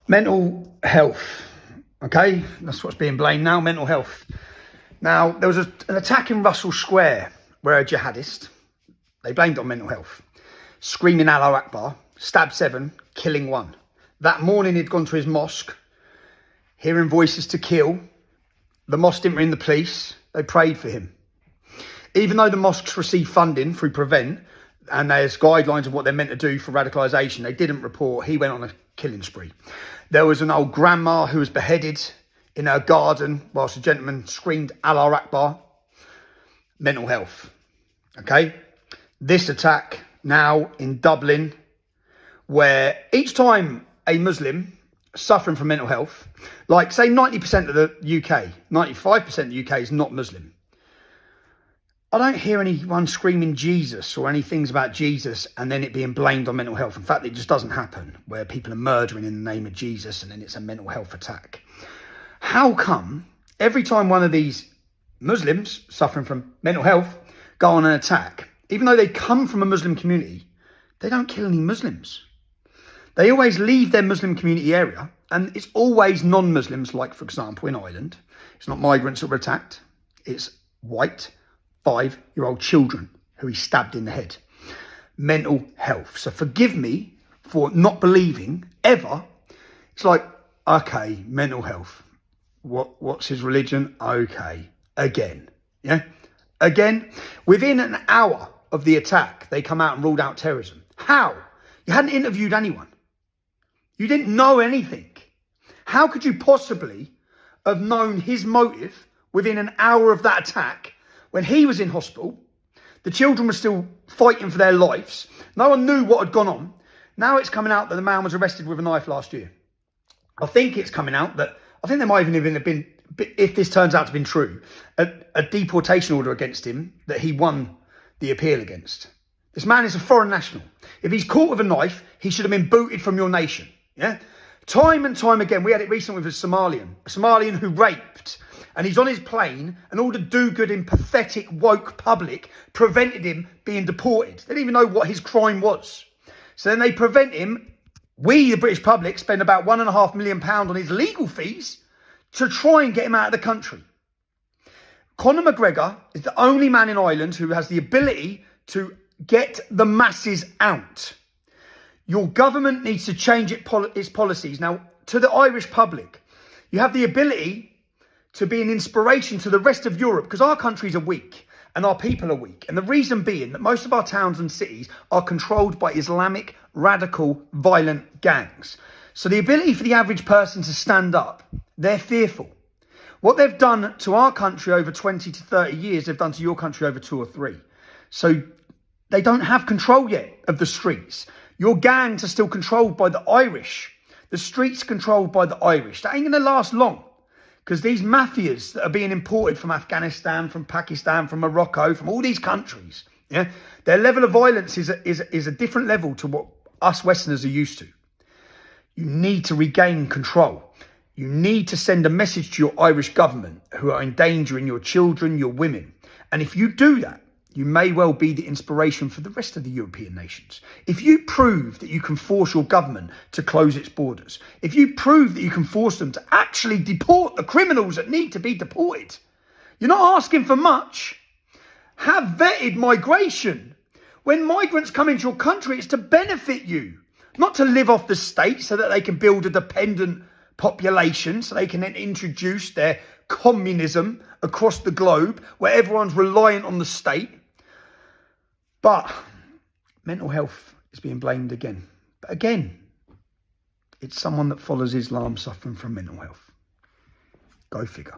Mental health, okay? That's what's being blamed now, mental health. Now, there was an attack in Russell Square where a jihadist, they blamed it on mental health, screaming Allahu Akbar, stabbed 7, killing 1. That morning he'd gone to his mosque, hearing voices to kill. The mosque didn't ring the police, they prayed for him. Even though the mosques receive funding through Prevent, and there's guidelines of what they're meant to do for radicalisation, they didn't report. He went on a killing spree. There was an old grandma who was beheaded in her garden whilst a gentleman screamed Allahu Akbar. Mental health, okay? This attack now in Dublin, where each time a Muslim suffering from mental health, like say 90% of the UK, 95% of the UK is not Muslim. I don't hear anyone screaming Jesus or any things about Jesus and then it being blamed on mental health. In fact, it just doesn't happen, where people are murdering in the name of Jesus and then it's a mental health attack. How come every time one of these Muslims suffering from mental health go on an attack, even though they come from a Muslim community, they don't kill any Muslims? They always leave their Muslim community area, and it's always non-Muslims, like, for example, in Ireland. It's not migrants that were attacked. It's white 5-year-old children who he stabbed in the head. Mental health. So forgive me for not believing ever. It's like, okay, mental health. What's his religion? Okay, again. Yeah, again. Within an hour of the attack, they come out and ruled out terrorism. How? You hadn't interviewed anyone. You didn't know anything. How could you possibly have known his motive within an hour of that attack when he was in hospital? The children were still fighting for their lives. No one knew what had gone on. Now it's coming out that the man was arrested with a knife last year. I think it's coming out that, I think there might even have been, if this turns out to have been true, a deportation order against him that he won the appeal against. This man is a foreign national. If he's caught with a knife, he should have been booted from your nation. Yeah? Time and time again, we had it recently with a Somalian who raped, and he's on his plane, and all the do-gooding, pathetic, woke public prevented him being deported. They didn't even know what his crime was. So then they prevent him. We, the British public, spend about £1.5 million on his legal fees to try and get him out of the country. Conor McGregor is the only man in Ireland who has the ability to get the masses out. Your government needs to change its policies. Now, to the Irish public, you have the ability to be an inspiration to the rest of Europe, because our countries are weak and our people are weak. And the reason being that most of our towns and cities are controlled by Islamic, radical, violent gangs. So the ability for the average person to stand up, they're fearful. What they've done to our country over 20 to 30 years, they've done to your country over 2 or 3. So they don't have control yet of the streets. Your gangs are still controlled by the Irish. The streets are controlled by the Irish. That ain't going to last long, because these mafias that are being imported from Afghanistan, from Pakistan, from Morocco, from all these countries, yeah, their level of violence is a different level to what us Westerners are used to. You need to regain control. You need to send a message to your Irish government, who are endangering your children, your women. And if you do that, you may well be the inspiration for the rest of the European nations. If you prove that you can force your government to close its borders, if you prove that you can force them to actually deport the criminals that need to be deported, you're not asking for much. Have vetted migration. When migrants come into your country, it's to benefit you, not to live off the state so that they can build a dependent population, so they can then introduce their communism across the globe where everyone's reliant on the state. But mental health is being blamed again. But again, it's someone that follows Islam suffering from mental health. Go figure.